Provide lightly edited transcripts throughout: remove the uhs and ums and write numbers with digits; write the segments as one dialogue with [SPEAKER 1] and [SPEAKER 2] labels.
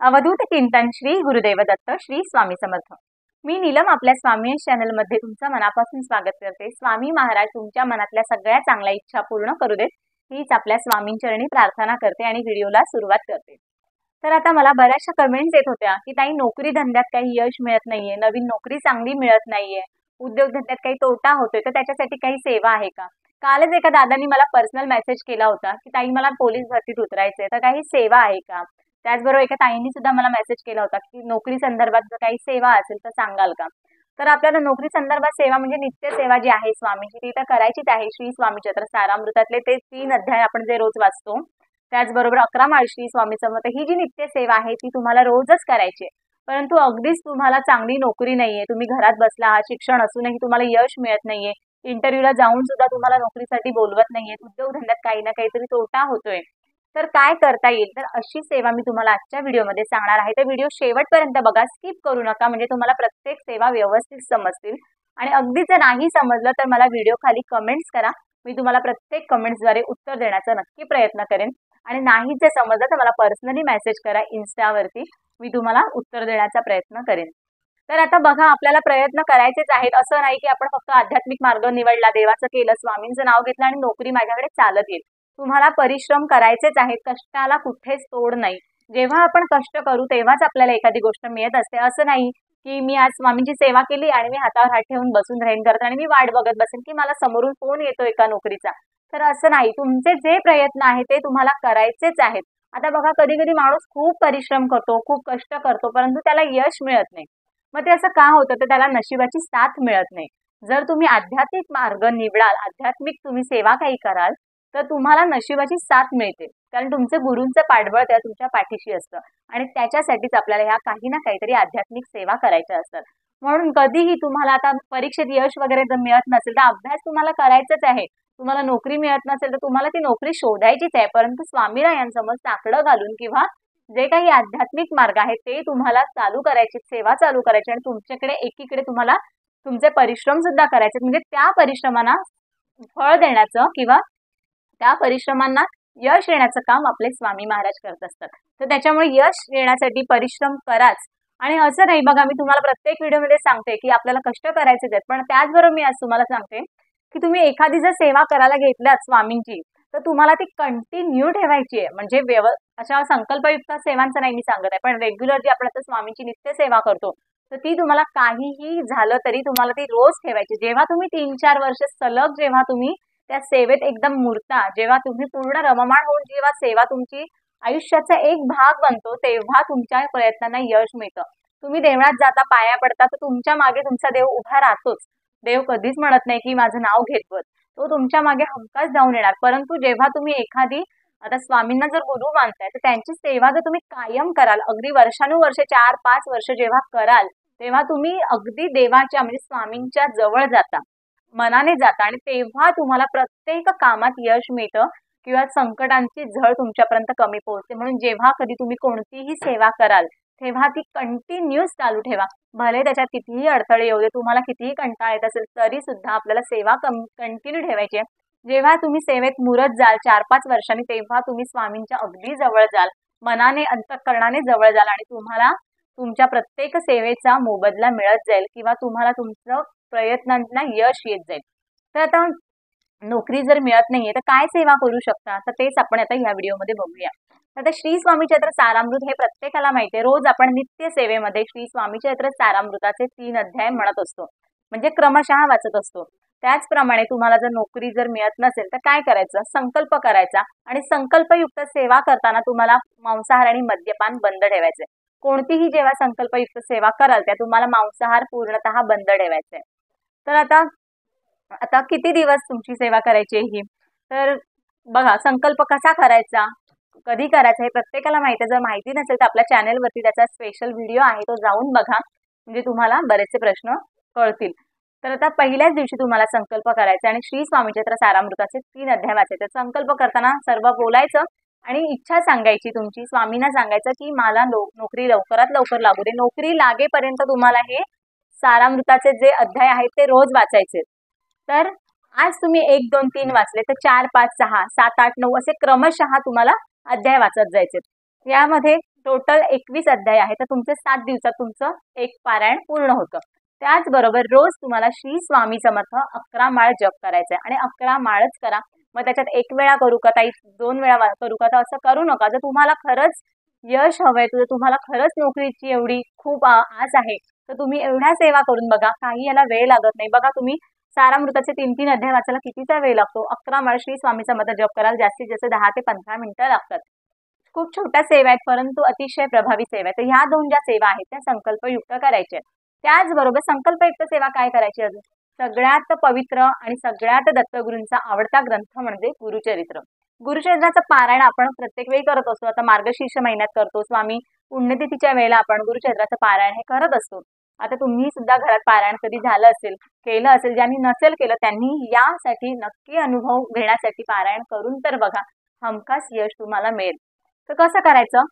[SPEAKER 1] अवधूत कीर्तन श्री गुरुदेव दत्त श्री स्वामी समर्थ। मी नीलम आपल्या स्वामी चॅनल मध्ये तुमचं मनापासून स्वागत करते। स्वामी महाराज तुमच्या मनातल्या सगळ्या चांगल्या इच्छा पूर्ण करू देत हीच आपल्या स्वामींचरणी प्रार्थना करते आणि व्हिडिओला सुरुवात करते। तर आता मला बऱ्याचशा कमेंट्स येत होत्या की ताई नोकरी धंद्यात काही यश मिळत नाहीये, नवीन नोकरी चांगली मिळत नाहीये, उद्योग धंद्यात काही तोटा होतोय, तर त्याच्यासाठी काही सेवा आहे का? कालच एका दादांनी मला पर्सनल मेसेज केला होता की ताई मला पोलीस भरतीत उतरायचंय, तर काही सेवा आहे का? त्याचबरोबर एका ताईंनी सुद्धा मला मेसेज केला होता की नोकरी संदर्भात जर काही सेवा असेल तर सांगाल का? तर आपल्याला नोकरी संदर्भात सेवा म्हणजे नित्य सेवा जी आहे स्वामींची ती तर करायचीच आहे। श्री स्वामी चरित्र सारामृतातले ते 3 अध्याय आपण जे रोज वाचतो, त्याचबरोबर 11 माळ श्री स्वामी समर्थ ही जी नित्य सेवा आहे ती तुम्हाला रोजच करायची आहे। परंतु अगदीच तुम्हाला चांगली नोकरी नाहीये, तुम्ही घरात बसला आहात, शिक्षण असूनही तुम्हाला यश मिळत नाहीये, इंटरव्ह्यूला जाऊन सुद्धा तुम्हाला नोकरीसाठी बोलवत नाहीये, उद्योगधंद्यात काही ना काहीतरी तोटा होतोय, तर काय करता येईल? तर अशी सेवा मी तुम्हाला आजच्या व्हिडिओमध्ये सांगणार आहे। तर व्हिडिओ शेवटपर्यंत बघा, स्किप करू नका, म्हणजे तुम्हाला प्रत्येक सेवा व्यवस्थित समजतील। आणि अगदी जर नाही समजलं तर मला व्हिडिओ खाली कमेंट्स करा, मी तुम्हाला प्रत्येक कमेंट्सद्वारे उत्तर देण्याचा नक्की प्रयत्न करेन। आणि नाही जर समजलं तर मला पर्सनली मेसेज करा इन्स्टावरती, मी तुम्हाला उत्तर देण्याचा प्रयत्न करेन। तर आता बघा, आपल्याला प्रयत्न करायचेच आहेत। असं नाही की आपण फक्त आध्यात्मिक मार्ग निवडला, देवाचं केलं, स्वामींचं नाव घेतलं आणि नोकरी माझ्याकडे चालत येईल। तुम्हाला परिश्रम करायचेच आहेत, कष्टाला कुठेच तोड नाही। जेव्हा आपण कष्ट करू तेव्हाच आपल्याला एखादी गोष्ट मिळत असते। असं नाही की मी आज स्वामींची सेवा केली आणि मी हातावर हात ठेवून बसून राहीन करत आणि मी वाट बघत बसेन की मला समोरून फोन येतोय का नोकरीचा। तर असं नाही, तुमचे जे प्रयत्न आहे ते तुम्हाला करायचेच आहेत। आता बघा, कधी कधी माणूस खूप परिश्रम करतो, खूप कष्ट करतो, परंतु त्याला यश मिळत नाही। मग ते असं का होतं? तर त्याला नशिबाची साथ मिळत नाही। जर तुम्ही आध्यात्मिक मार्ग निवडाल, आध्यात्मिक तुम्ही सेवा काही कराल, तर तुम्हाला नशिबाची साथ मिळते, कारण तुमचं गुरूंचं पाठबळ त्या तुमच्या पाठीशी असतं आणि त्याच्यासाठीच आपल्याला ह्या काही ना काहीतरी आध्यात्मिक सेवा करायच्या असतात। म्हणून कधीही तुम्हाला आता परीक्षेत यश वगैरे जर मिळत नसेल तर अभ्यास तुम्हाला करायचाच आहे। तुम्हाला नोकरी मिळत नसेल तर तुम्हाला ती नोकरी शोधायचीच आहे, परंतु स्वामीरायांसमोर साकडं घालून किंवा जे काही आध्यात्मिक मार्ग आहे ते तुम्हाला चालू करायचे, सेवा चालू करायची आणि तुमच्याकडे एकीकडे तुम्हाला तुमचे परिश्रम सुद्धा करायचे, म्हणजे त्या परिश्रमांना फळ देण्याचं किंवा त्या परिश्रमांना यश येण्याचं काम आपले स्वामी महाराज करत असतात। तर त्याच्यामुळे यश येण्यासाठी परिश्रम कराच। आणि असं नाही, बघा मी तुम्हाला प्रत्येक व्हिडिओमध्ये सांगते की आपल्याला कष्ट करायचे आहेत, पण त्याचबरोबर मी आज तुम्हाला सांगते की तुम्ही एखादी जर सेवा करायला घेतल्यात स्वामींची तर तुम्हाला ती कंटिन्यू ठेवायची आहे। म्हणजे अशा संकल्पयुक्त सेवांचं नाही मी सांगत आहे, पण रेग्युलर जी आपण आता स्वामींची नित्य सेवा करतो तर ती तुम्हाला काहीही झालं तरी तुम्हाला ती रोज ठेवायची। जेव्हा तुम्ही 3-4 वर्ष सलग जेव्हा तुम्ही त्या सेवेत एकदम मुरता, जेव्हा तुम्ही पूर्ण रममाण होऊन जेव्हा सेवा तुमची आयुष्याचा एक भाग बनतो, तेव्हा तुमच्या प्रयत्नांना यश मिळतं। तुम्ही देवळात जाता, पाया पडता, तर तुमच्या मागे तुमचा देव उभा राहतोच। देव कधीच म्हणत नाही की माझं नाव घेत बस, तो तुमच्या मागे हमखास धावून येणार। परंतु जेव्हा तुम्ही एखादी आता स्वामींना जर गुरु मानताय तर त्यांची सेवा जर तुम्ही कायम कराल, अगदी वर्षानुवर्ष 4-5 वर्ष जेव्हा कराल, तेव्हा तुम्ही अगदी देवाच्या म्हणजे स्वामींच्या जवळ जाता, मनाने जाता आणि तेव्हा तुम्हाला प्रत्येक कामात यश मिळतं किंवा संकटांची झळ तुमच्यापर्यंत कमी पोहोचते। म्हणून जेव्हा कधी तुम्ही कोणतीही सेवा कराल तेव्हा ती कंटिन्यूस चालू ठेवा, भले त्याच्यात कितीही अडथळे येऊ दे, तुम्हाला कितीही कंटाळा येत असेल तरी सुद्धा आपल्याला सेवा कंटिन्यू ठेवायची आहे। जेव्हा तुम्ही सेवेत मुरत जाल 4-5 वर्षांनी, तेव्हा तुम्ही स्वामींच्या अगदी जवळ जाल, मनाने अंतःकरणाने जवळ जाल आणि तुम्हाला तुमच्या प्रत्येक सेवेचा मोबदला मिळत जाईल किंवा तुम्हाला तुमचं प्रयत्नांना यश येत जाईल। तर आता नोकरी जर मिळत नाहीये तर काय सेवा करू शकता, तर तेच आपण आता ह्या व्हिडिओमध्ये बघूया। आता श्री स्वामी चरित्र सारामृत हे प्रत्येकाला माहिती आहे, रोज आपण नित्य सेवेमध्ये श्री स्वामी चरित्र सारामृताचे 3 अध्याय म्हणत असतो, म्हणजे क्रमशः वाचत असतो। त्याचप्रमाणे तुम्हाला जर नोकरी जर मिळत नसेल तर काय करायचं? संकल्प करायचा आणि संकल्पयुक्त सेवा करताना तुम्हाला मांसाहार आणि मद्यपान बंद ठेवायचे। कोणतीही जेव्हा संकल्पयुक्त सेवा कराल त्या तुम्हाला मांसाहार पूर्णतः बंद ठेवायचे। तर आता आता किती दिवस तुमची सेवा करायची ही? तर बघा, संकल्प कसा करायचा, कधी करायचा हे प्रत्येकाला माहिती आहे। जर माहिती नसेल तर आपल्या चॅनेलवरती त्याचा स्पेशल व्हिडिओ आहे, तो जाऊन बघा, म्हणजे तुम्हाला बरेचसे प्रश्न कळतील। तर आता पहिल्याच दिवशी तुम्हाला संकल्प करायचा आणि श्री स्वामी चरित्र सारामृताचे 3 अध्याय वाचायचे। संकल्प करताना सर्व बोलायचं आणि इच्छा सांगायची तुमची, स्वामींना सांगायचं की मला नोकरी लवकरात लवकर लागू दे। नोकरी लागेपर्यंत तुम्हाला हे सारामृताचे जे अध्याय आहेत ते रोज वाचायचे। तर आज तुम्ही 1, 2, 3 वाचले तर 4, 5, 6, 7, 8, 9 असे क्रमशः तुम्हाला अध्याय वाचत जायचे। यामध्ये टोटल 21 अध्याय आहे. तर तुमचे 7 दिवसात तुमचं एक पारायण पूर्ण होतं. त्याचबरोबर रोज तुम्हाला श्री स्वामी समर्थ 11 माळ जप करायचं आहे आणि 11 माळच करा. मग त्याच्यात 1 वेळा करू का ताई, 2 वेळा करू का, तर असं करू नका. जर तुम्हाला खरंच यश हवंय, तर तुम्हाला खरंच नोकरीची एवढी खूप आस आहे, तर तुम्ही एवढ्या सेवा करून बघा. काही याला वेळ लागत नाही. बघा तुम्ही सारामृताचे 3-3 अध्याय वाचायला कितीचा वेळ लागतो. 11 माळ श्री स्वामी समर्थ जप करायला जास्तीत जास्त 10 ते 15 मिनिटं लागतात. खूप छोट्या सेवा आहेत, परंतु अतिशय प्रभावी सेवा आहेत. तर ह्या 2 ज्या सेवा आहेत त्या संकल्पयुक्त करायच्या. त्याचबरोबर संकल्पयुक्त सेवा काय करायची अजून, सगळ्यात पवित्र आणि सगळ्यात दत्तगुरूंचा आवडता ग्रंथ म्हणजे गुरुचरित्र. गुरुचरित्राचं पारायण आपण प्रत्येक वेळी करत असतो. आता मार्गशीर्ष महिन्यात करतो, स्वामी पुण्यतिथीच्या वेळेला आपण गुरुचरित्राचं पारायण हे करत असतो. आता तुम्ही सुद्धा घरात पारायण कधी झालं असेल, केलं असेल, ज्यांनी नसेल केलं त्यांनी यासाठी नक्की अनुभव घेण्यासाठी पारायण करून तर बघा, हमखास यश तुम्हाला मिळेल. तर कसं करायचं,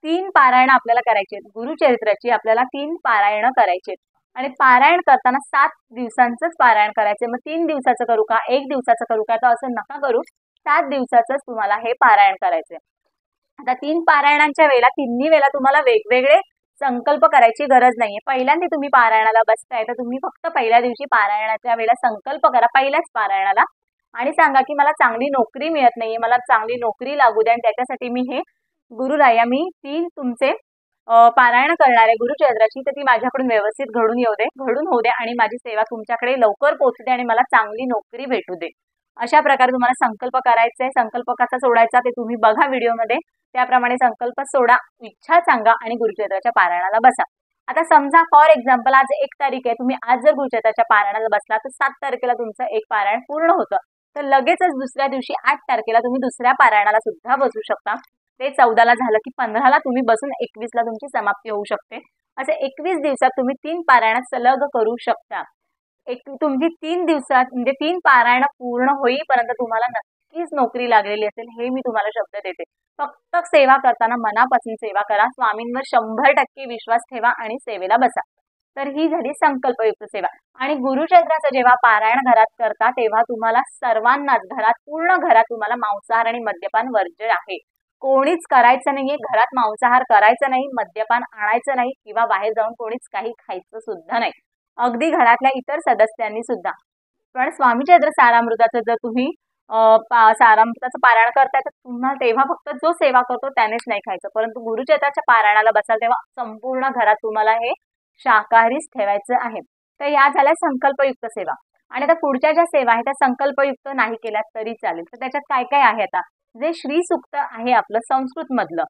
[SPEAKER 1] 3 पारायण आपल्याला करायचे. गुरुचरित्राची आपल्याला 3 पारायण करायचे आणि पारायण करताना 7 दिवसांचंच पारायण करायचे. मग 3 दिवसाचं करू का, 1 दिवसाचं करू का, तर असं नका करू. 7 दिवसाचंच तुम्हाला हे पारायण करायचे. आता 3 पारायणांच्या वेळेला 3 वेळेला तुम्हाला वेगवेगळे संकल्प करायची गरज नाहीये. पहिल्यांदा तुम्ही पारायणाला बसताय तर तुम्ही फक्त पहिल्या दिवशी पारायणाच्या वेळेला संकल्प करा पहिल्याच पारायणाला आणि सांगा की मला चांगली नोकरी मिळत नाहीये, मला चांगली नोकरी लागू द्या आणि त्याच्यासाठी मी हे गुरुराया मी 3 तुमचे पारायण करणार आहे गुरुचरित्राची, तर ती माझ्याकडून व्यवस्थित घडून होऊ दे आणि माझी सेवा तुमच्याकडे लवकर पोहोचू दे आणि मला चांगली नोकरी भेटू दे. अशा प्रकारे तुम्हाला संकल्प करायचा आहे. संकल्प कसा सोडायचा ते तुम्ही बघा व्हिडिओमध्ये. त्याप्रमाणे संकल्प सोडा, इच्छा सांगा आणि गुरुचरित्राच्या पारायणाला बसा. आता समजा फॉर एक्झाम्पल आज 1 तारीख आहे, तुम्ही आज जर गुरुचरित्राच्या पारायणाला बसला तर 7 तारखेला तुमचं एक पारायण पूर्ण होतं. तर लगेचच दुसऱ्या दिवशी 8 तारखेला तुम्ही दुसऱ्या पारायणाला सुद्धा बसू शकता. ते 14ला झालं की 15ला तुम्ही बसून 21ला तुमची समाप्ती होऊ शकते. असे 21 दिवसात तुम्ही 3 पारायण सलग करू शकता. तुमची 3 दिवसात म्हणजे 3 पारायण पूर्ण होईपर्यंत तुम्हाला नक्कीच नोकरी लागलेली असेल, हे मी तुम्हाला शब्द देते. फक्त सेवा करताना मनापासून सेवा करा, स्वामींवर 100% विश्वास ठेवा आणि सेवेला बसा. तर ही झाली संकल्पयुक्त सेवा. आणि गुरुचरित्राचं जेव्हा पारायण घरात करता तेव्हा तुम्हाला सर्वांनाच पूर्ण घरात तुम्हाला मांसाहार आणि मद्यपान वर्ज्य आहे. कोणीच करायचं नाहीये, घरात मांसाहार करायचं नाही, मद्यपान आणायचं नाही किंवा बाहेर जाऊन कोणीच काही खायचं सुद्धा नाही, अगदी घरातल्या इतर सदस्यांनी सुद्धा. पण स्वामीचरित्र सारामृताचं जर तुम्ही सारामृताचं पारायण करताय तर तुम्हाला तेव्हा फक्त जो सेवा करतो त्यानेच नाही खायचं, परंतु गुरुचरित्राच्या पारायणाला बसाल तेव्हा संपूर्ण घरात तुम्हाला हे शाकाहारीच ठेवायचं आहे. तर या झाल्या संकल्पयुक्त सेवा. आणि आता पुढच्या ज्या सेवा आहेत त्या संकल्पयुक्त नाही केल्या तरी चालेल. तर त्याच्यात काय काय आहे, आता जे श्री सूक्त आहे आपलं संस्कृत मधलं,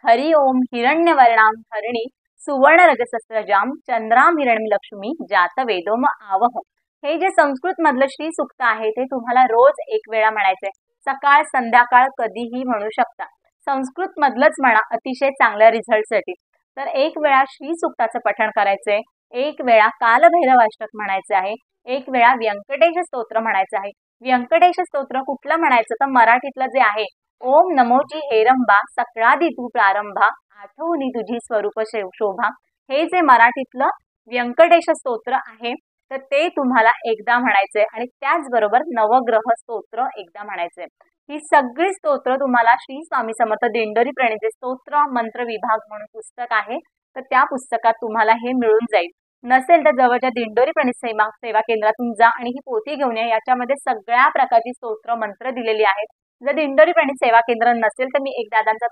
[SPEAKER 1] हरि ओम हिरण्यवर्णाम हरिणी सुवर्ण रजसस्रजाम चंद्राम हिरण्यम लक्ष्मी जात वेदोम आवह, हे जे संस्कृत मधलं श्री सूक्त आहे ते तुम्हाला रोज 1 वेळा म्हणायचंय. सकाळ संध्याकाळ कधीही म्हणू शकता. संस्कृत मधलंच म्हणा अतिशय चांगल्या रिझल्टसाठी. तर 1 वेळा श्री सूक्ताचं पठण करायचंय, 1 वेळा कालभैरवाष्टक म्हणायचं आहे, 1 वेळा व्यंकटेश स्तोत्र म्हणायचं आहे. व्यंकटेश स्तोत्र कुठलं म्हणायचं, तर मराठीतलं जे आहे ओम नमोची हेरंबा सकळादी तू प्रारंभा आठवणी तुझी स्वरूप शोभा, हे जे मराठीतलं व्यंकटेश स्तोत्र आहे तर ते तुम्हाला एकदा म्हणायचंय. आणि त्याचबरोबर नवग्रह स्तोत्र एकदा म्हणायचंय. ही सगळी स्तोत्र तुम्हाला श्री स्वामी समर्थ दिंडोरी प्रणीत स्तोत्र मंत्र विभाग म्हणून पुस्तक आहे, तर त्या पुस्तकात तुम्हाला हे मिळून जाईल. नसेल तर जवळच्या दिंडोरी प्रणीत सेवा केंद्रातून जा आणि ही पोथी घेऊन या. याच्यामध्ये सगळ्या प्रकारची स्तोत्र मंत्र दिलेली आहेत. जर दिंडोरी प्रणीत सेवा केंद्र नसेल तर मी एक दादांचा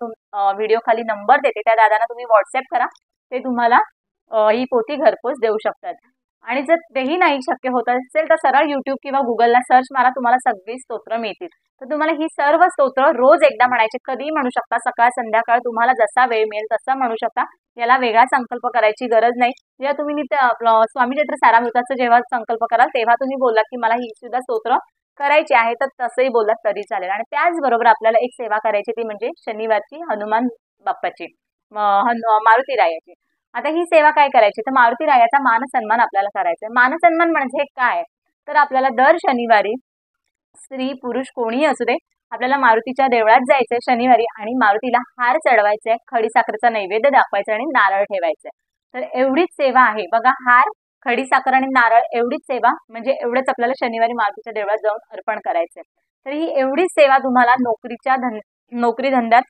[SPEAKER 1] व्हिडिओ खाली नंबर देते, त्या दादांना तुम्ही व्हॉट्सअप करा, ते तुम्हाला ही पोथी घरपोच देऊ शकतात. आणि जर तेही नाही शक्य होत असेल तर सरळ YouTube किंवा गुगलला सर्च मारा, तुम्हाला सगळी स्तोत्र मिळतील. तर तुम्हाला ही सर्व स्तोत्र रोज एकदा म्हणायचे, कधीही म्हणू शकता, सकाळ संध्याकाळ तुम्हाला जसा वेळ मिळेल तसा म्हणू शकता. याला वेगळा संकल्प करायची गरज नाही. जेव्हा तुम्ही स्वामीचरित्र सारामृताचं जेव्हा संकल्प कराल तेव्हा तुम्ही बोललात की मला ही सुद्धा स्तोत्र करायची आहे तर तसंही बोललात तरी चालेल. आणि त्याचबरोबर आपल्याला एक सेवा करायची ती म्हणजे शनिवारची हनुमान बाप्पाची, मारुती रायाची. आता ही सेवा काय करायची, तर मारुती रायाचा मानसन्मान आपल्याला करायचा आहे. मानसन्मान म्हणजे काय, तर आपल्याला दर शनिवारी स्त्री पुरुष कोणीही असू दे आपल्याला मारुतीच्या देवळात जायचंय शनिवारी आणि मारुतीला हार चढवायचा, खडीसाखरेचा नैवेद्य दाखवायचा आणि नारळ ठेवायचा. तर एवढीच सेवा आहे बघा, हार खडीसाखर आणि नारळ एवढीच सेवा, म्हणजे एवढंच आपल्याला शनिवारी मारुतीच्या देवळात जाऊन अर्पण करायचंय. तर ही एवढीच सेवा तुम्हाला नोकरी धंद्यात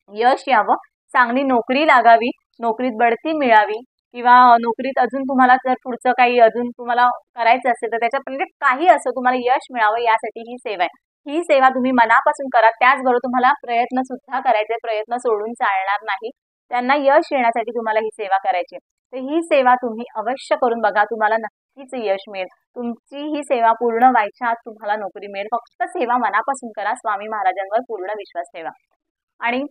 [SPEAKER 1] यश यावं, चांगली नोकरी लागावी, नोकरीत बढती मिळावी किंवा नोकरीत अजून तुम्हाला जर पुढचं काही अजून तुम्हाला करायचं असेल तर त्याच्यात म्हणजे काही असं तुम्हाला यश मिळावं यासाठी ही सेवा आहे. ही सेवा तुम्ही मनापासून करा. त्याचबरोबर तुम्हाला प्रयत्न सुद्धा करायचे, प्रयत्न सोडून चालणार नाही. त्यांना यश येण्यासाठी तुम्हाला ही सेवा करायची. तर ही सेवा तुम्ही अवश्य करून बघा. तुम्हाला नक्कीच यश मिळेल. तुमची ही सेवा पूर्ण व्हायच्या आत तुम्हाला नोकरी मिळेल. फक्त सेवा मनापासून करा. स्वामी महाराजांवर पूर्ण विश्वास ठेवा आणि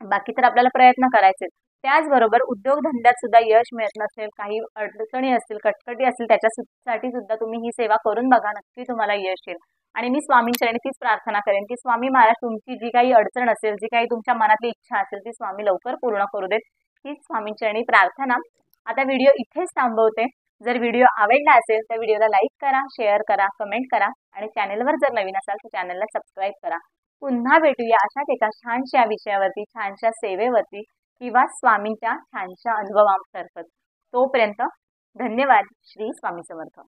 [SPEAKER 1] बाकी तर आपल्याला प्रयत्न करायचे. त्याचबरोबर उद्योगधंद्यात सुद्धा यश मिळत नसेल, काही अडचणी असतील, कटकटी असतील, त्याच्यासाठी सुद्धा तुम्ही ही सेवा करून बघा. नक्की तुम्हाला यश येईल. आणि मी स्वामींचरणी तीच प्रार्थना करेन की स्वामी महाराज तुमची जी काही अडचण असेल, जी काही तुमच्या मनातली इच्छा असेल ती स्वामी लवकर पूर्ण करू देत. हीच स्वामींचरणी प्रार्थना. आता व्हिडिओ इथेच थांबवते. जर व्हिडिओ आवडला असेल तर व्हिडिओला लाईक करा, शेअर करा, कमेंट करा आणि चॅनलवर जर नवीन असाल तर चॅनलला सबस्क्राईब करा. पुन्हा भेटूया अशाच एका छानशा विषयावरती, छानशा सेवेवरती किंवा स्वामींच्या छानशा अनुभवांतर्गत. तोपर्यंत धन्यवाद. श्री स्वामी समर्थ.